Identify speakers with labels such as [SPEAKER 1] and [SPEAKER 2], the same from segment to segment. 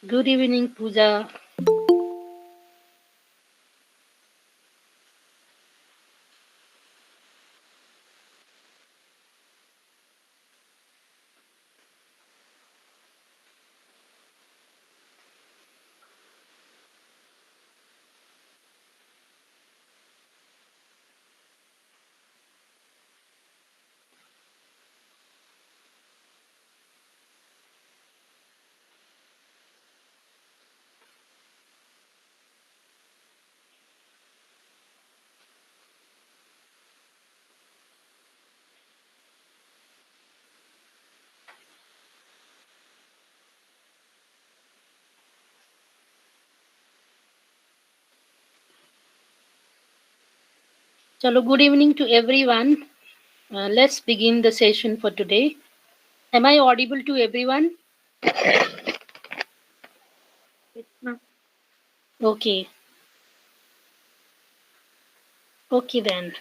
[SPEAKER 1] Good evening, Pooja. Chalo, good evening to everyone. Let's begin the session for today. Am I audible to everyone? Okay, okay then.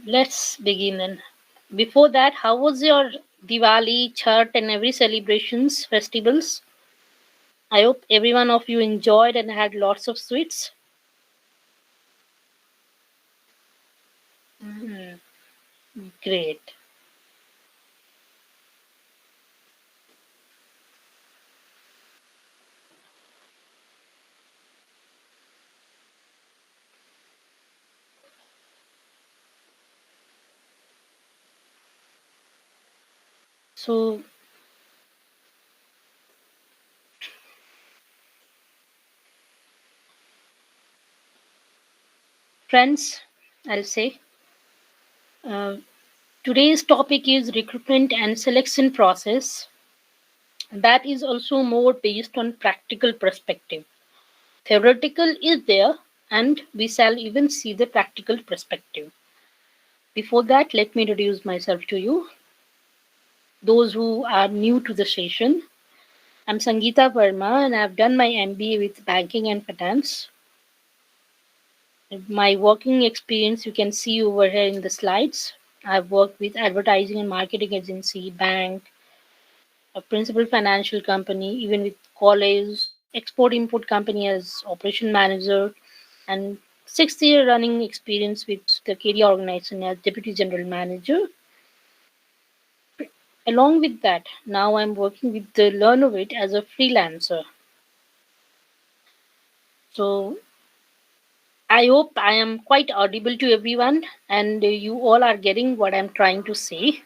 [SPEAKER 1] Let's begin then. Before that, how was your Diwali, Chhat, and every celebrations, festivals? I hope every one of you enjoyed and had lots of sweets. Mhm. Great. So, friends, I'll say uh, today's topic is recruitment and selection process. That is also more based on practical perspective. Theoretical is there, and we shall even see the practical perspective. Before that, let me introduce myself to you. Those who are new to the session, I'm Sangeeta Verma, and I've done my MBA with banking and finance. My working experience you can see over here in the slides. I've worked with advertising and marketing agency, bank, a principal financial company, even with college, export import company as operation manager, and 6 year running experience with the KD organization as deputy general manager. Along with that, now I'm working with the Learnovate as a freelancer. So I hope I am quite audible to everyone, and you all are getting what I'm trying to say.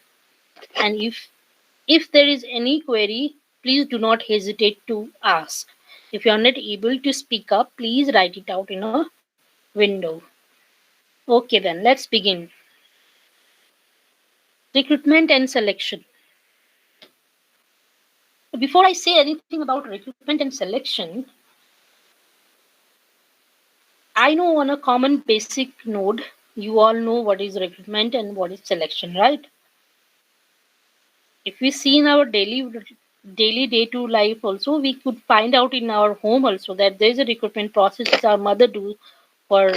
[SPEAKER 1] And if there is any query, please do not hesitate to ask. If you are not able to speak up, please write it out in a window. Okay, then let's begin. Recruitment and selection. Before I say anything about recruitment and selection, I know on a common basic node, you all know what is recruitment and what is selection, right? If we see in our daily day to life also, we could find out in our home also that there is a recruitment process which our mother do for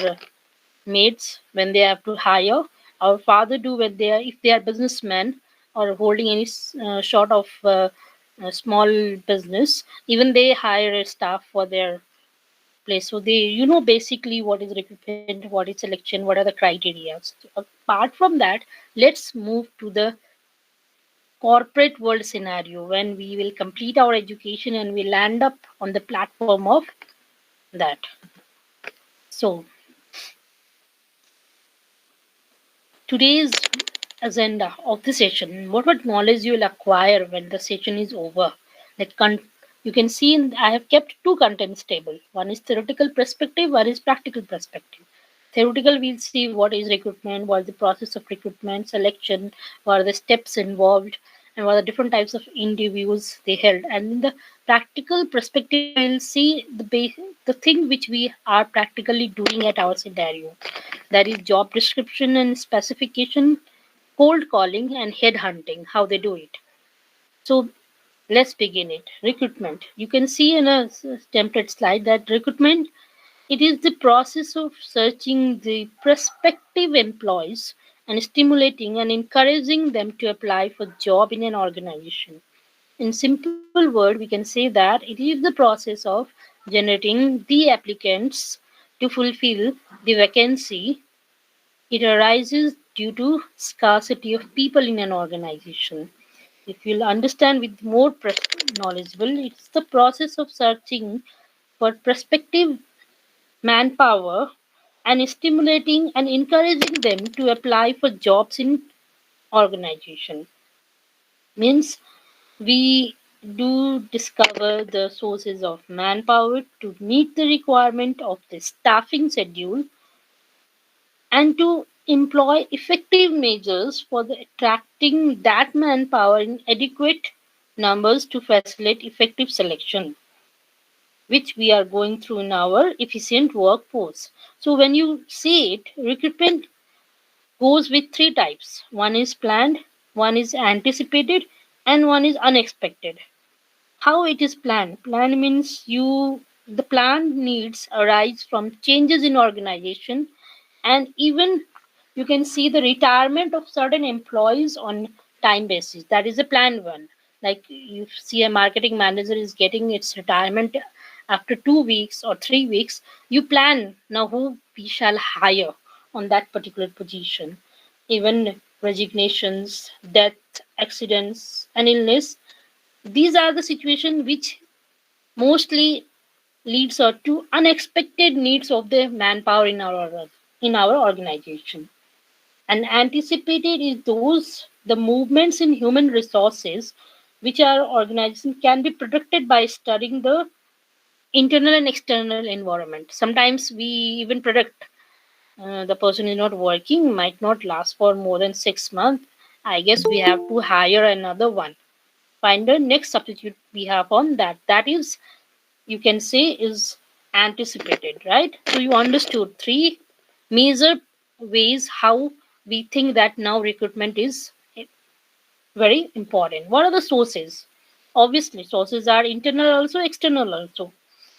[SPEAKER 1] maids when they have to hire. Our father do when they are if they are businessmen or holding any sort of small business. Even they hire a staff for their place. So they basically what is recruitment, what is selection, what are the criteria. Apart from that, let's move to the corporate world scenario when we will complete our education and we land up on the platform of that. So today's agenda of the session, what knowledge you will acquire when the session is over. Like you can see I have kept two contents table. One is theoretical perspective, one is practical perspective. Theoretical, we'll see what is recruitment, what is the process of recruitment, selection, what are the steps involved, and what are the different types of interviews they held. And in the practical perspective, we'll see the thing which we are practically doing at our scenario. That is job description and specification, cold calling, and headhunting, how they do it. So let's begin it. Recruitment. You can see in a template slide that recruitment, it is the process of searching the prospective employees and stimulating and encouraging them to apply for job in an organization. In simple word, we can say that it is the process of generating the applicants to fulfill the vacancy. It arises due to scarcity of people in an organization. If you'll understand with more knowledgeable, it's the process of searching for prospective manpower and stimulating and encouraging them to apply for jobs in organization. Means we do discover the sources of manpower to meet the requirement of the staffing schedule and to employ effective measures for the attracting that manpower in adequate numbers to facilitate effective selection, which we are going through in our efficient workforce. So when you see it, recruitment goes with three types. One is planned, one is anticipated, and one is unexpected. How it is planned? Plan means you the planned needs arise from changes in organization, and even you can see the retirement of certain employees on time basis. That is a planned one. Like you see a marketing manager is getting its retirement after 2 weeks or 3 weeks, you plan now who we shall hire on that particular position. Even resignations, death, accidents, and illness, these are the situations which mostly leads to unexpected needs of the manpower in our organization. And anticipated is those the movements in human resources which our organization can be predicted by studying the internal and external environment. Sometimes we even predict the person is not working, might not last for more than 6 months. I guess we have to hire another one, find the next substitute we have on that. That is, you can say, is anticipated, right? So you understood three major ways how we think that now recruitment is very important. What are the sources? Obviously sources are internal also, external also.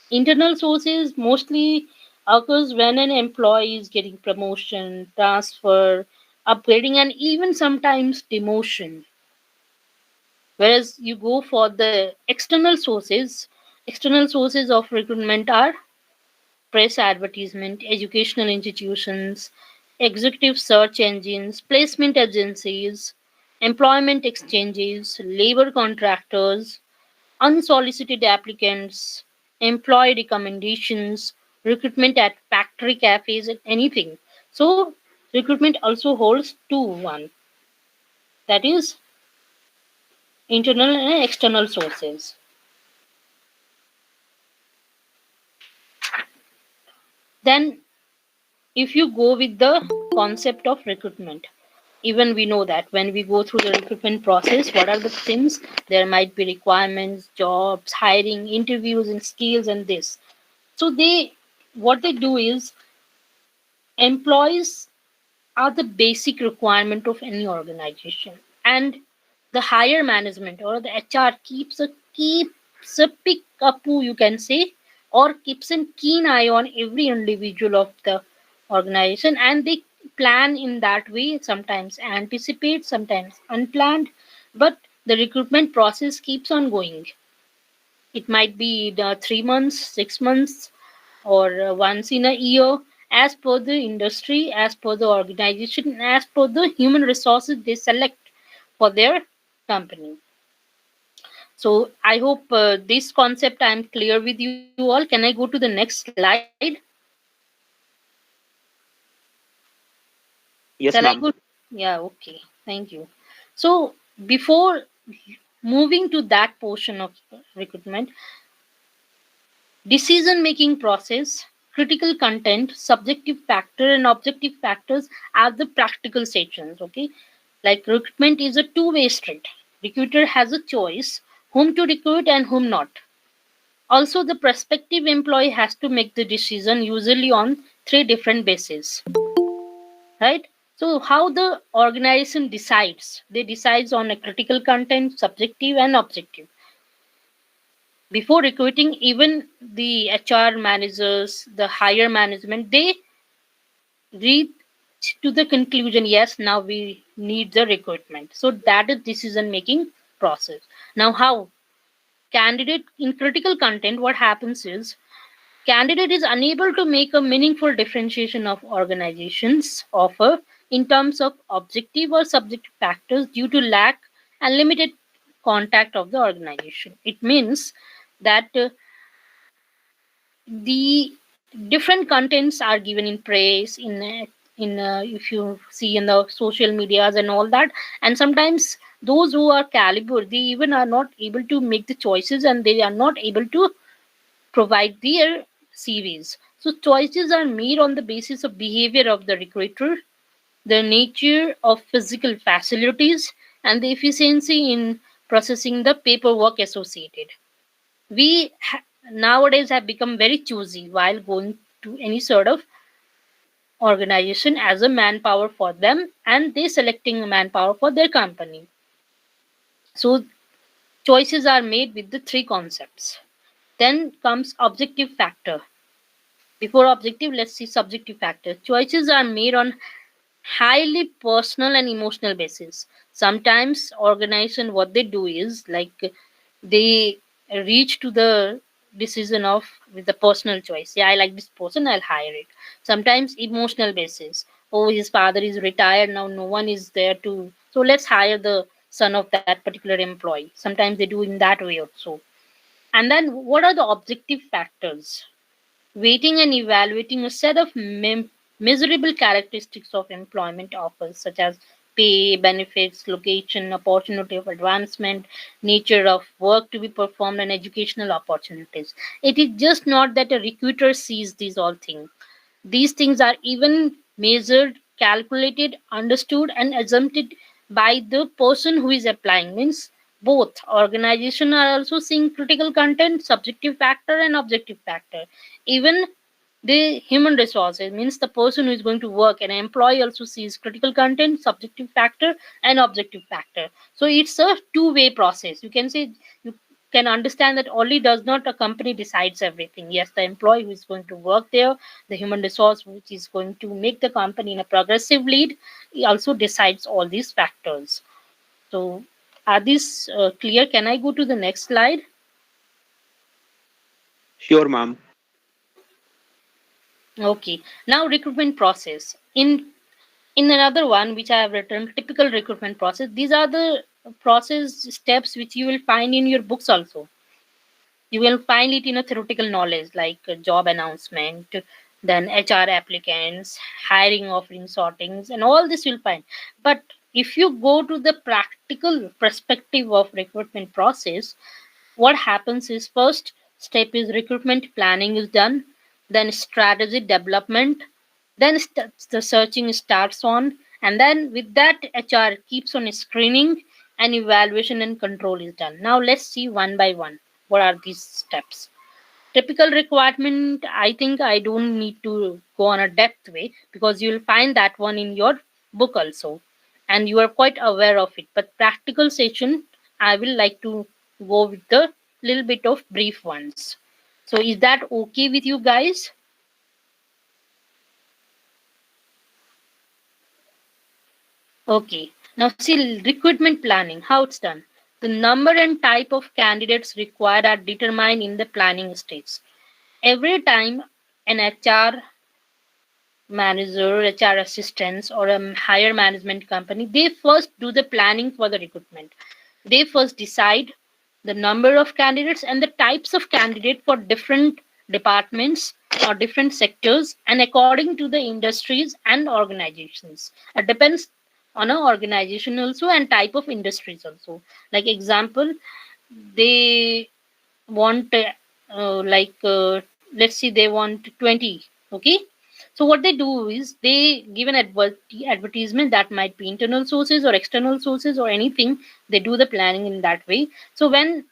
[SPEAKER 1] Internal sources mostly occurs when an employee is getting promotion, transfer, upgrading, and even sometimes demotion. Whereas you go for the external sources of recruitment are press advertisement, educational institutions, executive search engines, placement agencies, employment exchanges, labor contractors, unsolicited applicants, employee recommendations, recruitment at factory cafes, and anything. So, recruitment also holds two one, that is, internal and external sources. Then, if you go with the concept of recruitment, even we know that when we go through the recruitment process, what are the things? There might be requirements, jobs, hiring, interviews, and skills, and this. So, what they do is employees are the basic requirement of any organization, and the higher management or the HR keeps a pick up, you can say, or keeps a keen eye on every individual of the organization, and they plan in that way, sometimes anticipate, sometimes unplanned, but the recruitment process keeps on going. It might be the 3 months, 6 months, or once in a year, as per the industry, as per the organization, as per the human resources they select for their company. So I hope this concept I'm clear with you all. Can I go to the next slide? Shall
[SPEAKER 2] Yes,
[SPEAKER 1] I go?
[SPEAKER 2] ma'am.
[SPEAKER 1] Yeah, okay. Thank you. So before moving to that portion of recruitment, decision making process, critical content, subjective factor, and objective factors are the practical sections. Okay, like recruitment is a two-way street. Recruiter has a choice whom to recruit and whom not. Also, the prospective employee has to make the decision usually on three different bases, right? So, how the organization decides? They decides on a critical content, subjective and objective. Before recruiting, even the HR managers, the higher management, they read. to the conclusion, yes, now we need the recruitment. So that is decision making process. Now how candidate in critical content, what happens is candidate is unable to make a meaningful differentiation of organizations offer in terms of objective or subjective factors due to lack and limited contact of the organization. It means that the different contents are given in praise in if you see in the social medias and all that, and sometimes those who are caliber, they even are not able to make the choices and they are not able to provide their CVs. So choices are made on the basis of behavior of the recruiter, the nature of physical facilities, and the efficiency in processing the paperwork associated. Nowadays have become very choosy while going to any sort of organization as a manpower for them, and they selecting a manpower for their company. So choices are made with the three concepts. Then comes objective factor. Before objective, let's see subjective factor. Choices are made on highly personal and emotional basis. Sometimes organization, what they do is like they reach to the decision of with the personal choice. Yeah, I like this person, I'll hire it. Sometimes emotional basis. Oh, his father is retired now, no one is there to, so let's hire the son of that particular employee. Sometimes they do in that way also. And then what are the objective factors? Weighting and evaluating a set of measurable characteristics of employment offers, such as pay, benefits, location, opportunity of advancement, nature of work to be performed, and educational opportunities. It is just not that a recruiter sees these all things. These things are even measured, calculated, understood, and assumed by the person who is applying. Means both organization are also seeing critical content, subjective factor and objective factor. Even the human resources, means the person who is going to work, an employee also sees critical content, subjective factor and objective factor. So it's a two-way process. You can say, you can understand that only does not a company decides everything. Yes, the employee who is going to work there, the human resource which is going to make the company in a progressive lead, he also decides all these factors. So are these clear? Can I go to the next slide?
[SPEAKER 2] Sure, ma'am.
[SPEAKER 1] Okay, now recruitment process. In another one which I have written, typical recruitment process, these are the process steps which you will find in your books also. You will find it in a theoretical knowledge like a job announcement, then HR applicants, hiring, offering, sortings, and all this you'll find. But if you go to the practical perspective of recruitment process, what happens is first step is recruitment planning is done, then strategy development, then the searching starts on, and then with that HR keeps on screening, and evaluation and control is done. Now let's see one by one what are these steps. Typical requirement, I think I don't need to go on a depth way because you'll find that one in your book also, and you are quite aware of it. But practical session, I will like to go with the little bit of brief ones. So is that okay with you guys? Okay. Now see recruitment planning, how it's done. The number and type of candidates required are determined in the planning stage. Every time an HR manager, HR assistants, or a higher management company, they first do the planning for the recruitment. They first decide the number of candidates and the types of candidate for different departments or different sectors, and according to the industries and organizations. It depends on an organization also and type of industries also. Like example, they want let's see, they want 20. Okay, so what they do is they give an advertisement, that might be internal sources or external sources or anything. They do the planning in that way. So when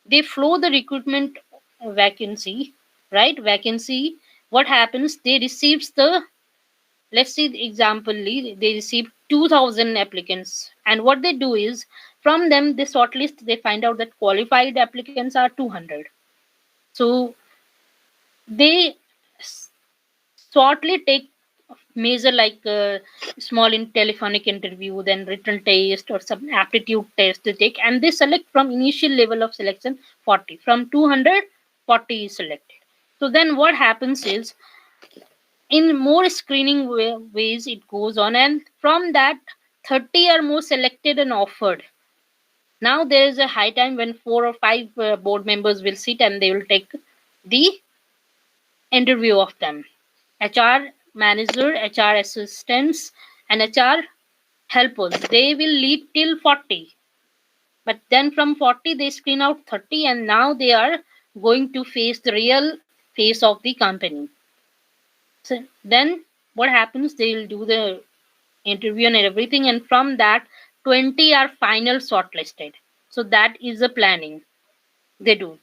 [SPEAKER 1] they flow the recruitment vacancy, right, vacancy, what happens, they receives the, let's see the example, they receive 2000 applicants, and what they do is from them they shortlist, they find out that qualified applicants are 200. So they s- shortly take measure like small in telephonic interview, then written test or some aptitude test they take, and they select from initial level of selection 40. From 200, 40 is selected. So then what happens is, in more screening ways it goes on, and from that 30 are more selected and offered. Now there is a high time when 4 or 5 board members will sit and they will take the interview of them. HR manager, HR assistants, and HR helpers. They will lead till 40. But then from 40, they screen out 30, and now they are going to face the real face of the company. So then what happens? They will do the interview and everything, and from that, 20 are final shortlisted. So that is the planning they do.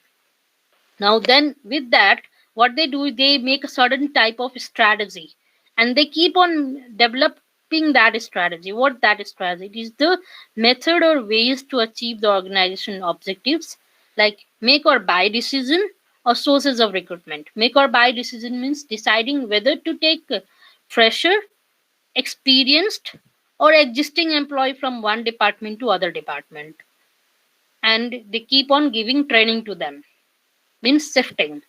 [SPEAKER 1] Now then with that, what they do, they make a certain type of strategy, and they keep on developing that strategy. What that strategy? It is the method or ways to achieve the organization objectives, like make or buy decision or sources of recruitment. Make or buy decision means deciding whether to take a fresher, experienced, or existing employee from one department to other department, and they keep on giving training to them, means shifting.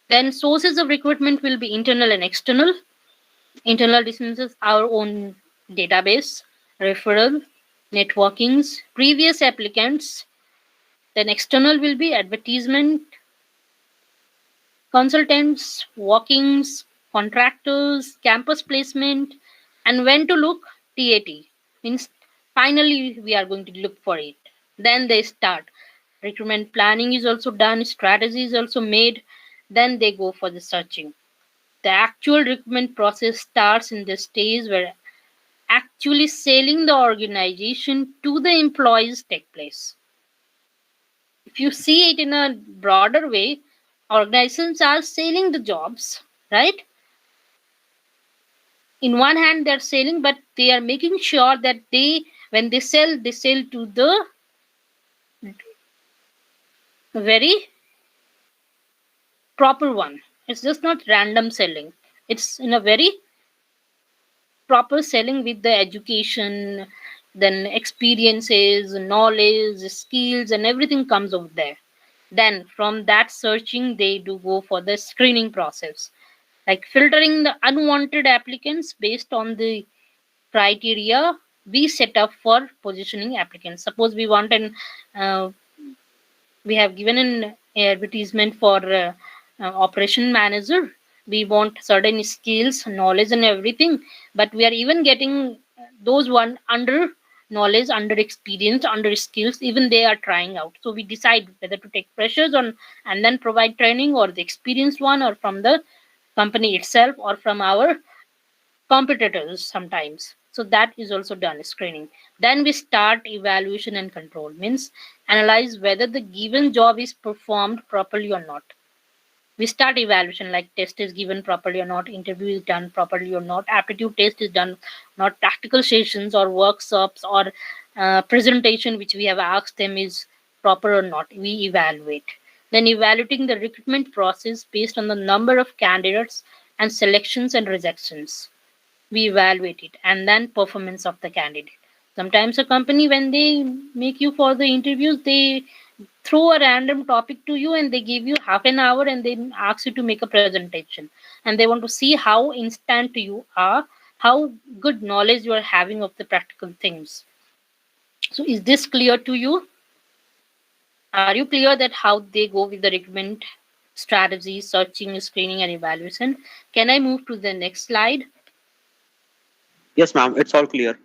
[SPEAKER 1] Then sources of recruitment will be internal and external. Internal distances, our own database, referral, networkings, previous applicants. Then external will be advertisement, consultants, walk-ins, contractors, campus placement, and when to look, TAT. Means finally we are going to look for it. Then they start. Recruitment planning is also done, strategy is also made. Then they go for the searching. The actual recruitment process starts in the stage where actually selling the organization to the employees take place. If you see it in a broader way, organizations are selling the jobs, right? In one hand, they're selling, but they are making sure that when they sell to the very proper one. It's just not random selling. It's in a very proper selling with the education, then experiences, knowledge, skills, and everything comes over there. Then from that searching, they do go for the screening process, like filtering the unwanted applicants based on the criteria we set up for positioning applicants. Suppose we want an we have given an advertisement for operation manager. We want certain skills, knowledge, and everything, but we are even getting those one under knowledge, under experience, under skills. Even they are trying out. So we decide whether to take freshers on and then provide training, or the experienced one, or from the company itself, or from our competitors sometimes. So that is also done screening. Then we start evaluation and control, means analyze whether the given job is performed properly or not. We start evaluation, like test is given properly or not, interview is done properly or not, aptitude test is done, not practical sessions or workshops or presentation which we have asked them is proper or not. We evaluate. Then evaluating the recruitment process based on the number of candidates and selections and rejections, we evaluate it. And then performance of the candidate. Sometimes a company, when they make you for the interviews, they throw a random topic to you and they give you half an hour and they ask you to make a presentation, and they want to see how instant you are, how good knowledge you are having of the practical things. So is this clear to you? Are you clear that how they go with the recruitment strategy, searching, screening, and evaluation? Can I move to the next slide?
[SPEAKER 2] Yes, ma'am. It's all clear.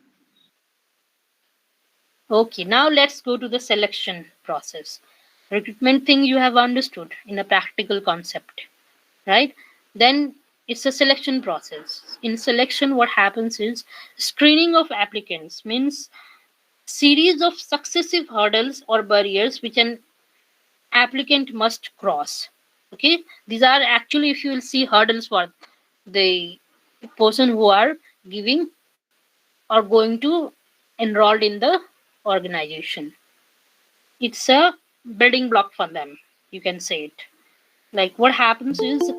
[SPEAKER 1] Okay, now let's go to the selection process. Recruitment thing you have understood in a practical concept, right? Then it's a selection process. In selection, what happens is screening of applicants, means series of successive hurdles or barriers which an applicant must cross. Okay, these are actually, if you will see, hurdles for the person who are giving or going to enrolled in the organization. It's a building block for them, you can say it. Like what happens is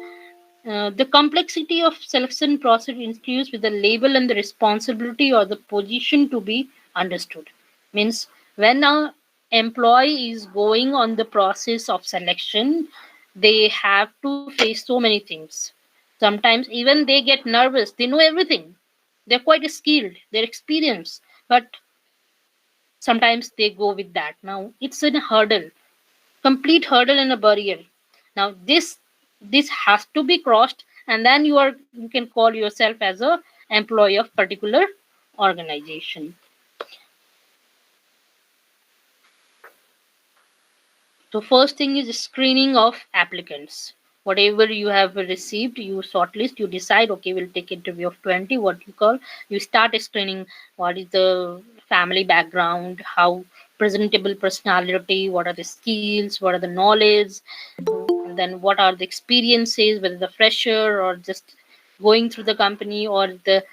[SPEAKER 1] The complexity of selection process increases with the label and the responsibility or the position to be understood. Means when a employee is going on the process of selection, they have to face so many things. Sometimes even they get nervous. They know everything. They're quite skilled. They're experienced, but sometimes they go with that. Now it's a hurdle, complete hurdle and a barrier. Now this has to be crossed, and then you can call yourself as a employee of particular organization. So first thing is screening of applicants. Whatever you have received, you shortlist, you decide, okay, we'll take interview of 20, what you call, you start screening what is the family background, how presentable personality, what are the skills, what are the knowledge, and then what are the experiences, whether the fresher or just going through the company or the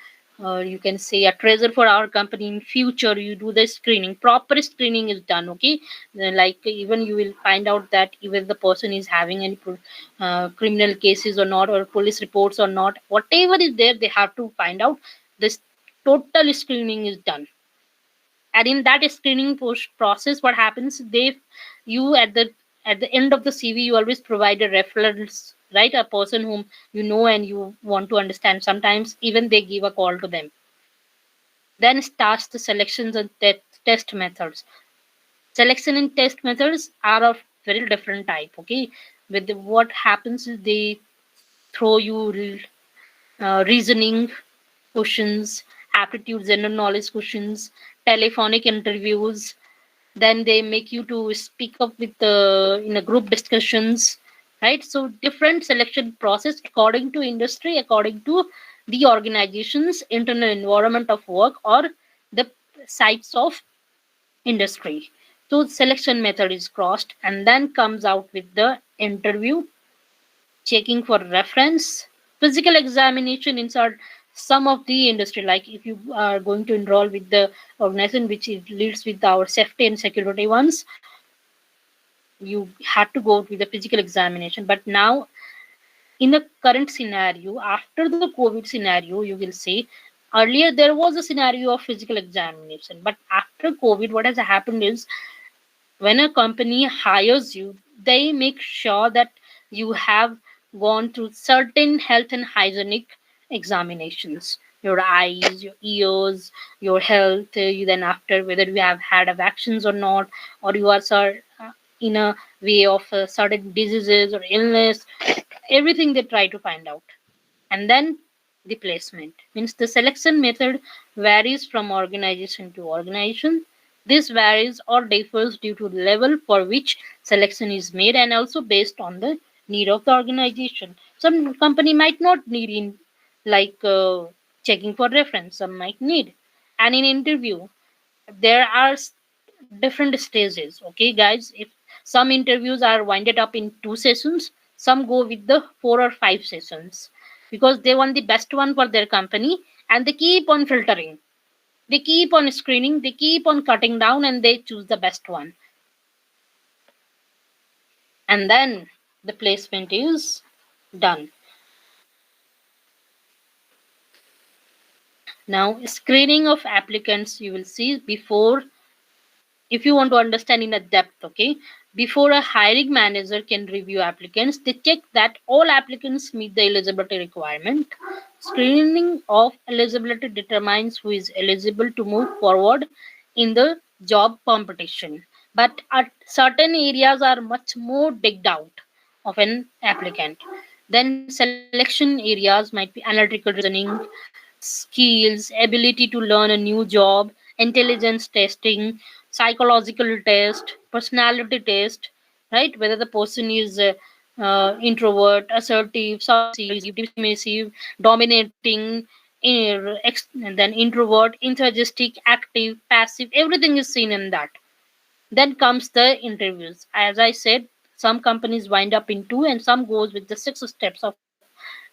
[SPEAKER 1] you can say a treasure for our company in future. You do the screening, proper screening is done, okay. Then, like, even you will find out that even the person is having any criminal cases or not, or police reports or not, whatever is there, they have to find out. This total screening is done, and in that screening process, what happens, they you at the end of the CV, you always provide a reference, right? A person whom you know and you want to understand. Sometimes even they give a call to them. Then starts the selections and test methods. Selection and test methods are of very different type, okay. With what happens is they throw you reasoning questions, aptitude, general knowledge questions, telephonic interviews. Then they make you to speak up with in a group discussions, right? So different selection process according to industry, according to the organization's internal environment of work or the sites of industry. So selection method is crossed, and then comes out with the interview, checking for reference, physical examination inside some of the industry. Like if you are going to enroll with the organization which it leads with our safety and security ones, you had to go with the physical examination. But now in the current scenario, after the COVID scenario, you will see, earlier there was a scenario of physical examination, but after COVID, what has happened is, when a company hires you, they make sure that you have gone through certain health and hygienic examinations, your eyes, your ears, your health, then after whether you have had a vaccines or not, or you are in a way of certain diseases or illness, everything they try to find out. And then the placement means the selection method varies from organization to organization. This varies or differs due to the level for which selection is made, and also based on the need of the organization. Some company might not need in, like, checking for reference, some might need. And in interview, there are different stages, okay guys. If some interviews are winded up in 2 sessions, some go with the 4 or 5 sessions, because they want the best one for their company, and they keep on filtering, they keep on screening, they keep on cutting down, and they choose the best one. And then the placement is done. Now screening of applicants, you will see, before, if you want to understand in a depth, okay, before a hiring manager can review applicants, they check that all applicants meet the eligibility requirement. Screening of eligibility determines who is eligible to move forward in the job competition, but at certain areas are much more digged out of an applicant. Then selection areas might be analytical reasoning, skills, ability to learn a new job, intelligence testing, psychological test, personality test, right? Whether the person is introvert, assertive, submissive, dismissive, dominating, and then introvert, enthusiastic, active, passive, everything is seen in that. Then comes the interviews. As I said, some companies wind up in two, and some goes with the 6 steps of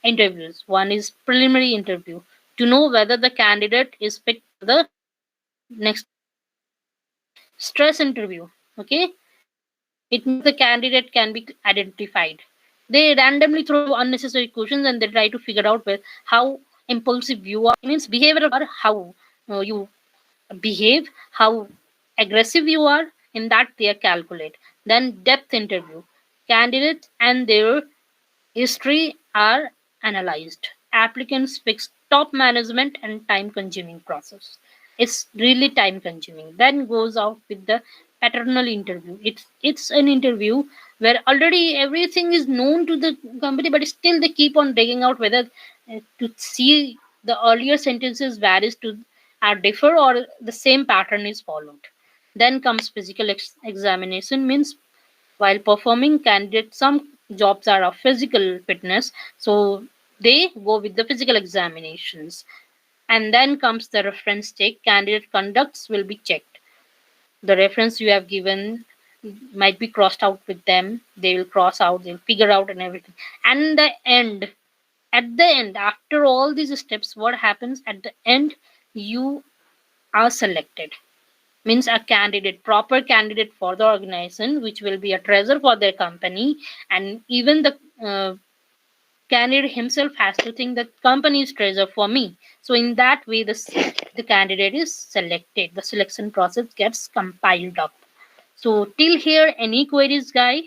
[SPEAKER 1] interviews. One is preliminary interview to know whether the candidate is fit for the next stress interview. Okay, it means the candidate can be identified. They randomly throw you unnecessary questions and they try to figure out how impulsive you are. Means behavioral are how you behave, how aggressive you are. In that they calculate. Then depth interview. Candidates and their history are analyzed. Applicants fix top management and time consuming process. It's really time consuming. Then goes out with the paternal interview. It's an interview where already everything is known to the company, but still they keep on digging out whether to see the earlier sentences varies to are differ or the same pattern is followed. Then comes physical examination, means while performing candidate some jobs are of physical fitness, so they go with the physical examinations. And then comes the reference check. Candidate conducts will be checked. The reference you have given might be crossed out with them. They will cross out, they'll figure out and everything. And the end, at the end, after all these steps, what happens at the end? You are selected, means a candidate, proper candidate for the organization, which will be a treasure for their company. And even the candidate himself has to think that company is treasure for me. So in that way, the candidate is selected. The selection process gets compiled up. So till here, any queries, guys?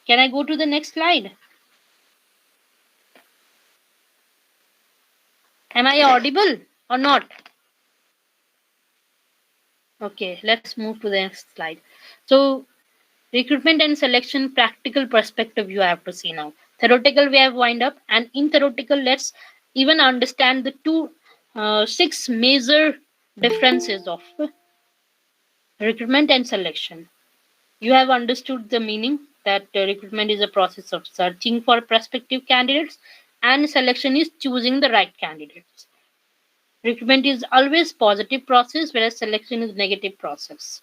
[SPEAKER 1] Can I go to the next slide? Am I audible or not? Okay, let's move to the next slide. So recruitment and selection practical perspective you have to see now. Theoretical we have wind up, and in theoretical let's even understand the six major differences of recruitment and selection. You have understood the meaning that recruitment is a process of searching for prospective candidates and selection is choosing the right candidates. Recruitment is always positive process whereas selection is negative process.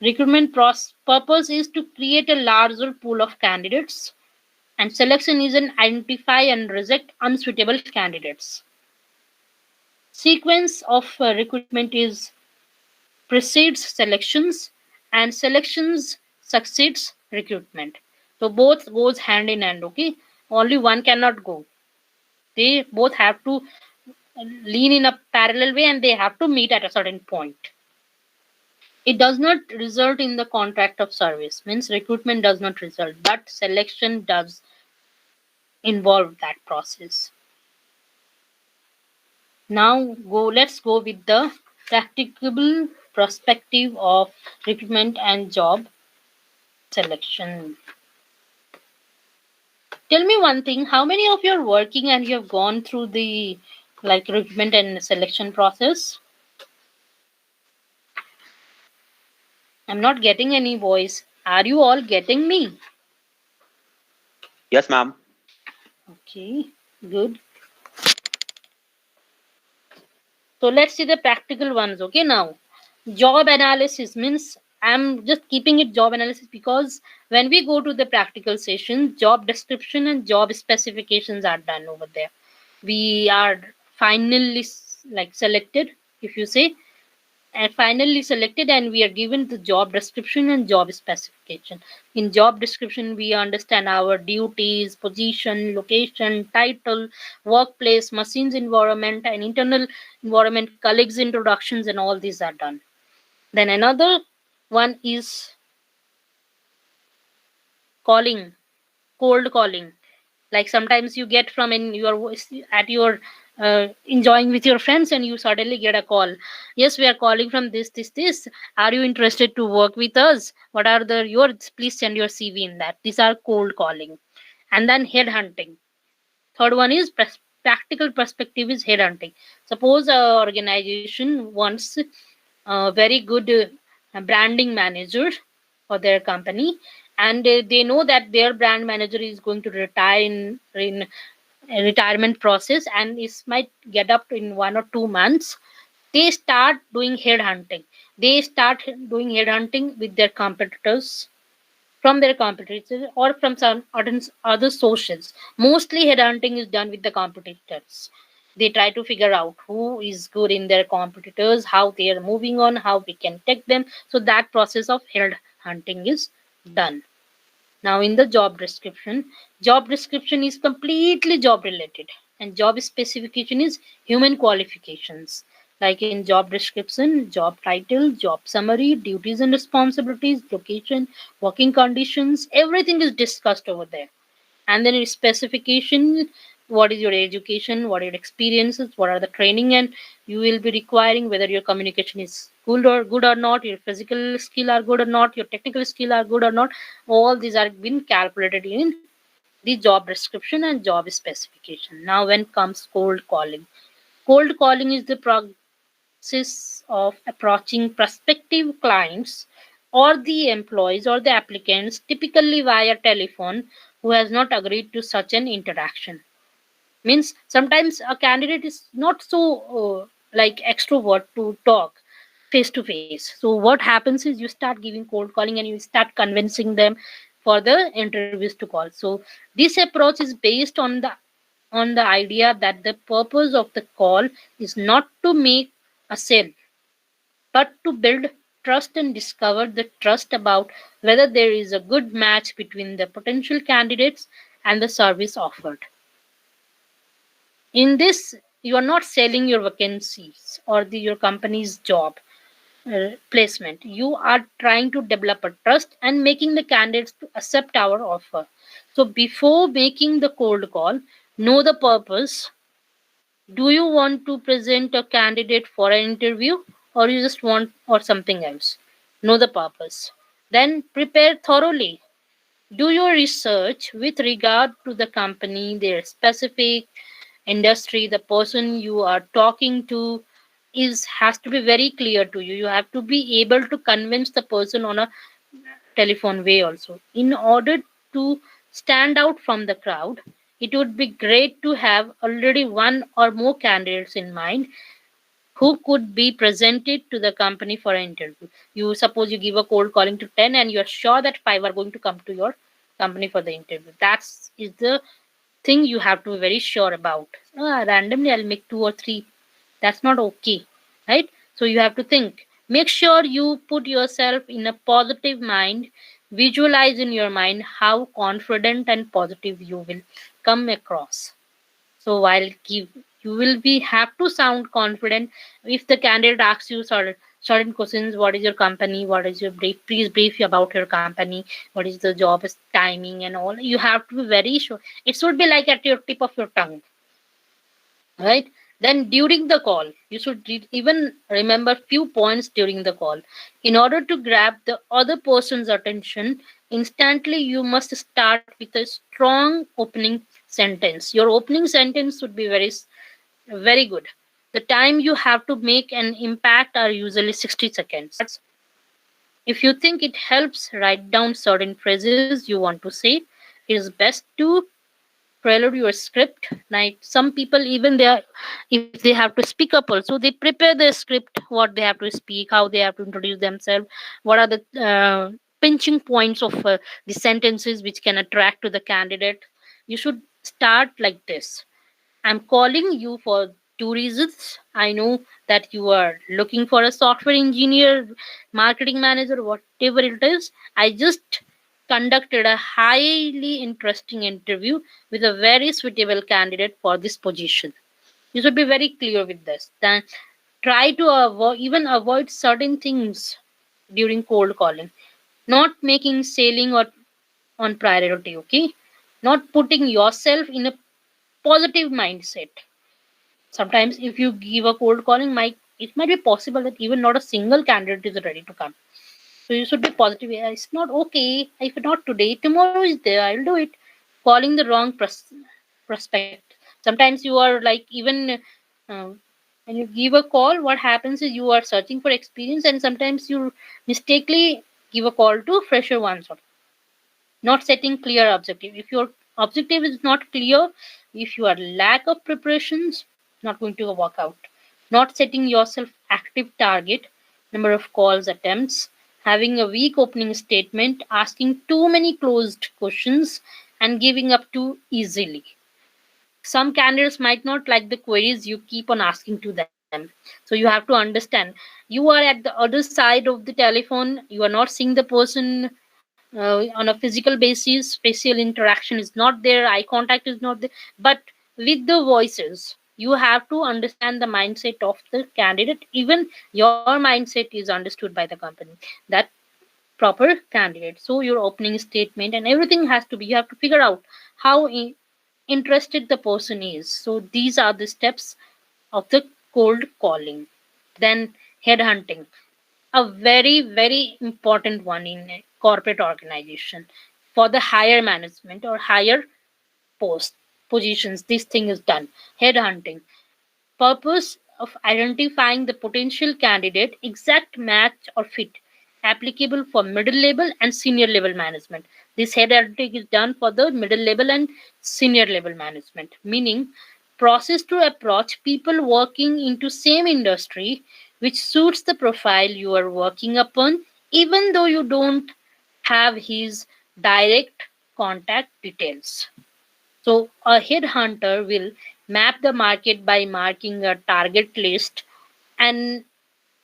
[SPEAKER 1] Recruitment purpose is to create a larger pool of candidates, and selection is an identify and reject unsuitable candidates. Sequence of recruitment is precedes selections, and selections succeeds recruitment. So both goes hand in hand. Okay, only one cannot go. They both have to lean in a parallel way, and they have to meet at a certain point. It does not result in the contract of service, means recruitment does not result, but selection does involve that process. Now let's go with the practicable perspective of recruitment and job selection. Tell me one thing, how many of you are working and you have gone through the recruitment and selection process? I'm not getting any voice. Are you all getting me?
[SPEAKER 2] Yes, ma'am.
[SPEAKER 1] Okay, good. So let's see the practical ones. Okay, now job analysis, means I'm just keeping it job analysis because when we go to the practical session, job description and job specifications are done over there. We are finally selected, if you say, and finally selected, and we are given the job description and job specification. In job description we understand our duties, position, location, title, workplace, machines environment and internal environment, colleagues introductions, and all these are done. Then another one is calling, cold calling. Like sometimes you get from in your voice at your enjoying with your friends and you suddenly get a call. Yes, we are calling from this, are you interested to work with us? What are the yours? Please send your CV in that. These are cold calling. And then head hunting. Third one is practical perspective is head hunting. Suppose a organization wants a very good branding manager for their company, and they know that their brand manager is going to retire in a retirement process and is might get up in 1 or 2 months. They start doing head hunting. They start doing head hunting with their competitors, from their competitors or from some other sources. Mostly head hunting is done with the competitors. They try to figure out who is good in their competitors, how they are moving on, how we can take them. So that process of head hunting is done. Now, in the job description is completely job related, and job specification is human qualifications. Like in job description, job title, job summary, duties and responsibilities, location, working conditions, everything is discussed over there. And then its specification, what is your education, what are your experiences, what are the training and you will be requiring, whether your communication is good or not, your physical skill are good or not, your technical skill are good or not. All these are been calculated in the job description and job specification. Now when comes cold calling is the process of approaching prospective clients or the employees or the applicants, typically via telephone, who has not agreed to such an interaction. Means sometimes a candidate is not so like extrovert to talk face to face. So what happens is you start giving cold calling and you start convincing them for the interviews to call. So this approach is based on the idea that the purpose of the call is not to make a sale, but to build trust and discover the trust about whether there is a good match between the potential candidates and the service offered. In this, you are not selling your vacancies or your company's job placement. You are trying to develop a trust and making the candidates to accept our offer. So before making the cold call, know the purpose. Do you want to present a candidate for an interview, or you just want or something else? Know the purpose. Then prepare thoroughly. Do your research with regard to the company, their specific industry, the person you are talking to is has to be very clear to you. You have to be able to convince the person on a telephone way also. In order to stand out from the crowd, it would be great to have already one or more candidates in mind who could be presented to the company for an interview. You suppose you give a cold calling to 10 and you are sure that 5 are going to come to your company for the interview. That's is the thing you have to be very sure about. Randomly I'll make 2 or 3. That's not okay, right? So you have to think. Make sure you put yourself in a positive mind. Visualize in your mind how confident and positive you will come across. So while give you will be have to sound confident. If the candidate asks you certain questions, what is your company, what is your brief, please brief you about your company, what is the job timing and all. You have to be very sure. It should be like at your tip of your tongue, right? Then during the call you should even remember few points during the call. In order to grab the other person's attention instantly, you must start with a strong opening sentence. Your opening sentence should be very good. The time you have to make an impact are usually 60 seconds. If you think it helps, write down certain phrases you want to say. It is best to prelude your script. Like some people, even they are, if they have to speak up also, they prepare the script, what they have to speak, how they have to introduce themselves, what are the pinching points of the sentences which can attract to the candidate. You should start like this. I'm calling you for two reasons. I know that you are looking for a software engineer, marketing manager, whatever it is. I just conducted a highly interesting interview with a very suitable candidate for this position. You should be very clear with this. Then try to avoid certain things during cold calling. Not making sailing or on priority, okay? Not putting yourself in a positive mindset. Sometimes if you give a cold calling, might it might be possible that even not a single candidate is ready to come. So you should be positive. Yeah, it's not okay. If not today, tomorrow is there. I'll do it. Calling the wrong prospect. Sometimes you are like even when you give a call, what happens is you are searching for experience, and sometimes you mistakenly give a call to fresher ones, not setting clear objective. If your objective is not clear, if you are lack of preparations, not going to work out. Not setting yourself active target, number of calls attempts, having a weak opening statement, asking too many closed questions, and giving up too easily. Some candidates might not like the queries you keep on asking to them. So you have to understand, you are at the other side of the telephone, you are not seeing the person on a physical basis, facial interaction is not there, eye contact is not there, but with the voices you have to understand the mindset of the candidate. Even your mindset is understood by the company, that proper candidate. So your opening statement and everything has to be, you have to figure out how interested the person is. So these are the steps of the cold calling. Then headhunting, a very very important one in a corporate organization. For the higher management or higher post positions, this thing is done. Headhunting, purpose of identifying the potential candidate exact match or fit applicable for middle level and senior level management. This headhunting is done for the middle level and senior level management, meaning process to approach people working into same industry which suits the profile you are working upon, even though you don't have his direct contact details. So a headhunter will map the market by marking a target list, an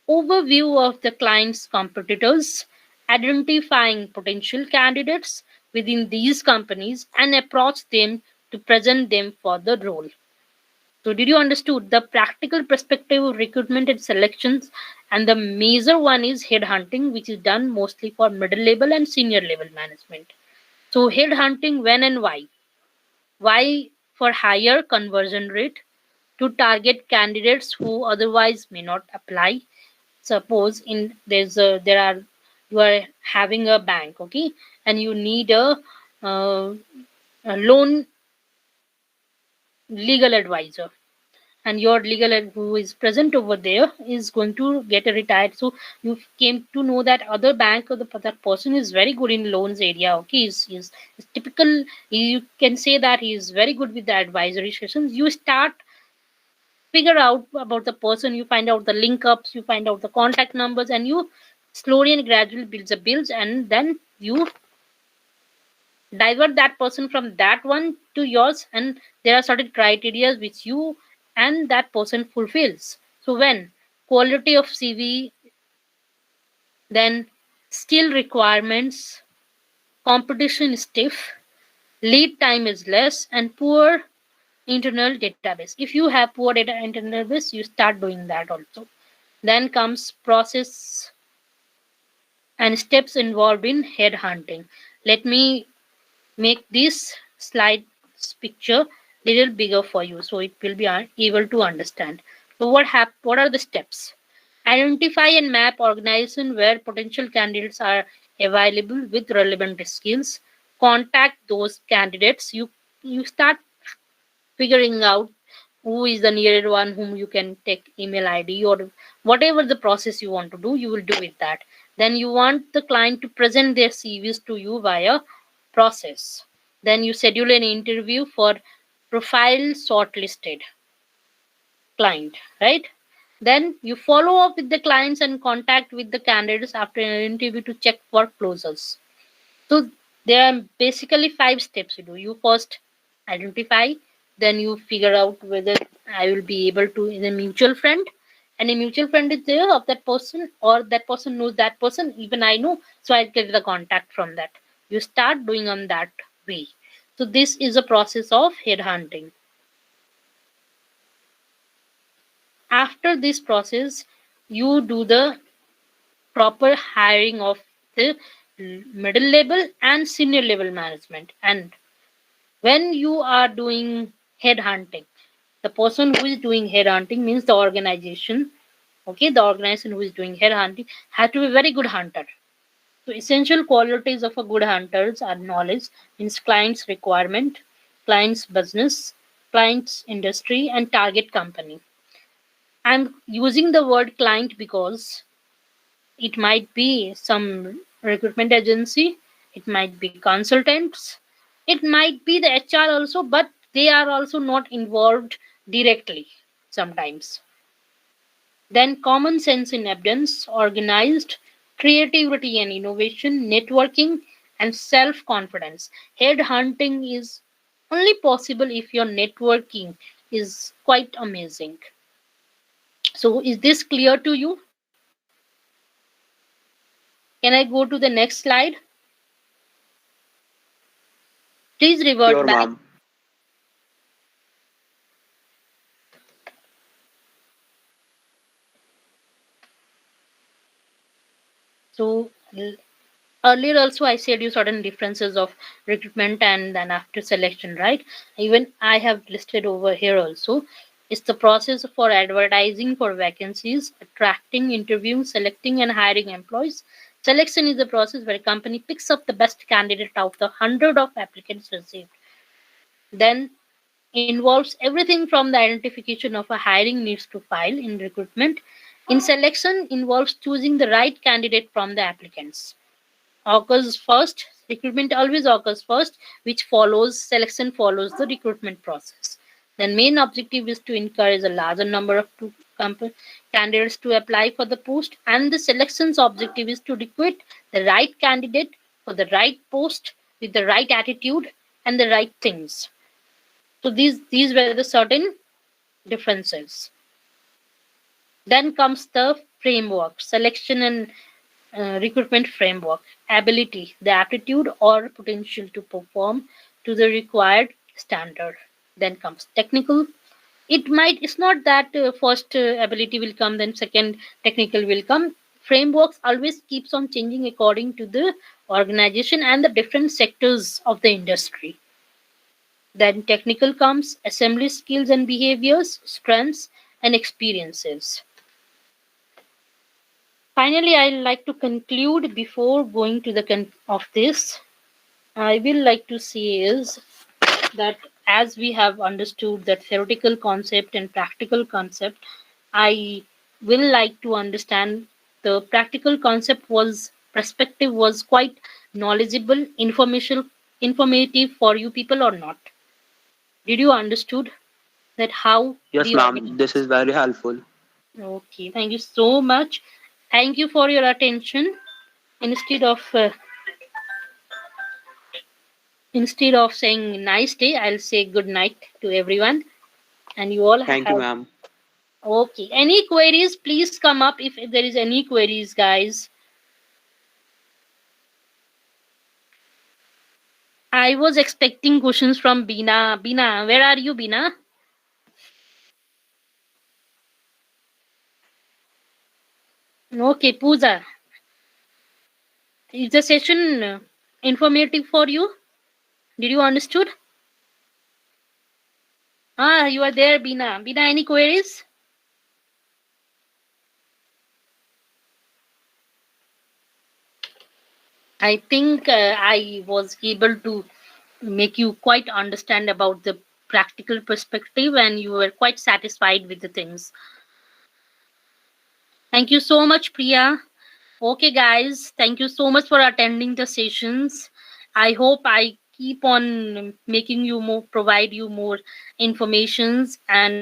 [SPEAKER 1] overview of the client's competitors, identifying potential candidates within these companies, and approach them to present them for the role. So did you understood the practical perspective of recruitment and selections? And the major one is headhunting, which is done mostly for middle level and senior level management. So headhunting, when and why? Why? For higher conversion rate, to target candidates who otherwise may not apply. Suppose in there are, you are having a bank, okay, and you need uh, a loan legal advisor, and your who is present over there is going to get a retired. So you came to know that other bank or that person is very good in loans area, okay, is typical. You can say that he is very good with the advisory sessions. You start figure out about the person, you find out the link ups, you find out the contact numbers, and you slowly and gradually builds the bills, and then you divert that person from that one to yours, and there are certain criteria which you and that person fulfills. So when quality of CV, then skill requirements, competition is stiff, lead time is less, and poor internal database. If you have poor data internal database, you start doing that also. Then comes process and steps involved in headhunting. Let me make this slide picture little bigger for you so it will be able to understand. So what are the steps? Identify and map organization where potential candidates are available with relevant skills. Contact those candidates. You start figuring out who is the nearest one whom you can take email id, or whatever the process you want to do, you will do with that. Then you want the client to present their cvs to you via process. Then you schedule an interview for profile shortlisted client, right? Then you follow up with the clients and contact with the candidates after an interview to check for closures. So there are basically 5 steps you do. You first identify, then you figure out whether I will be able to in a mutual friend, and a mutual friend is there of that person, or that person knows that person. Even I know, so I get the contact from that. You start doing on that way. So this is a process of headhunting. After this process, you do the proper hiring of the middle level and senior level management. And when you are doing headhunting, the person who is doing headhunting means the organization, okay, the organization who is doing headhunting has to be a very good hunter. So essential qualities of a good hunters are knowledge, means client's requirement, client's business, client's industry, and target company. I'm using the word client because it might be some recruitment agency, it might be consultants, it might be the HR also, but they are also not involved directly sometimes. Then common sense in evidence, organized, creativity and innovation, networking, and self confidence. Head hunting is only possible if your networking is quite amazing. So, is this clear to you? Can I go to the next slide? Please revert
[SPEAKER 2] Sure,
[SPEAKER 1] back.
[SPEAKER 2] ma'am.
[SPEAKER 1] So, earlier also I said you certain differences of recruitment and then after selection, right? Even I have listed over here also. It's the process for advertising for vacancies, attracting, interviewing, selecting, and hiring employees. Selection is the process where a company picks up the best candidate out of the hundred of applicants received. Then involves everything from the identification of a hiring needs to file in recruitment. In selection involves choosing the right candidate from the applicants. Occurs first, recruitment always occurs first, which follows selection follows the recruitment process. The main objective is to encourage a larger number of candidates to apply for the post, and the selection's objective is to recruit the right candidate for the right post with the right attitude and the right things. So these were the certain differences. Then comes the framework, selection and recruitment framework, ability, the aptitude or potential to perform to the required standard. Then comes technical. It's not that first ability will come, then second technical will come. Frameworks always keeps on changing according to the organization and the different sectors of the industry. Then technical comes assembly skills and behaviors, strengths and experiences. Finally, I like to conclude before going to the of this. I will like to say is that as we have understood that theoretical concept and practical concept, I will like to understand the practical concept was perspective was quite knowledgeable, informative for you people or not. Did you understood that how
[SPEAKER 2] Yes,
[SPEAKER 1] we
[SPEAKER 2] ma'am. This
[SPEAKER 1] organize?
[SPEAKER 2] is very helpful.
[SPEAKER 1] Okay, thank you so much. Thank you for your attention. Instead of uh, instead of saying nice day, I'll say good night to everyone. And you all
[SPEAKER 2] Thank you,
[SPEAKER 1] have
[SPEAKER 2] ma'am.
[SPEAKER 1] okay. Any queries? Please come up if there is any queries, guys. I was expecting questions from Bina. Bina, where are you, Bina? Okay, Pooja. Is the session informative for you? Did you understood? Ah, you are there, Bina. Bina, any queries? I think I was able to make you quite understand about the practical perspective and you were quite satisfied with the things. Thank you so much, Priya. Okay, guys, thank you so much for attending the sessions. I hope I keep on making you more, provide you more informations and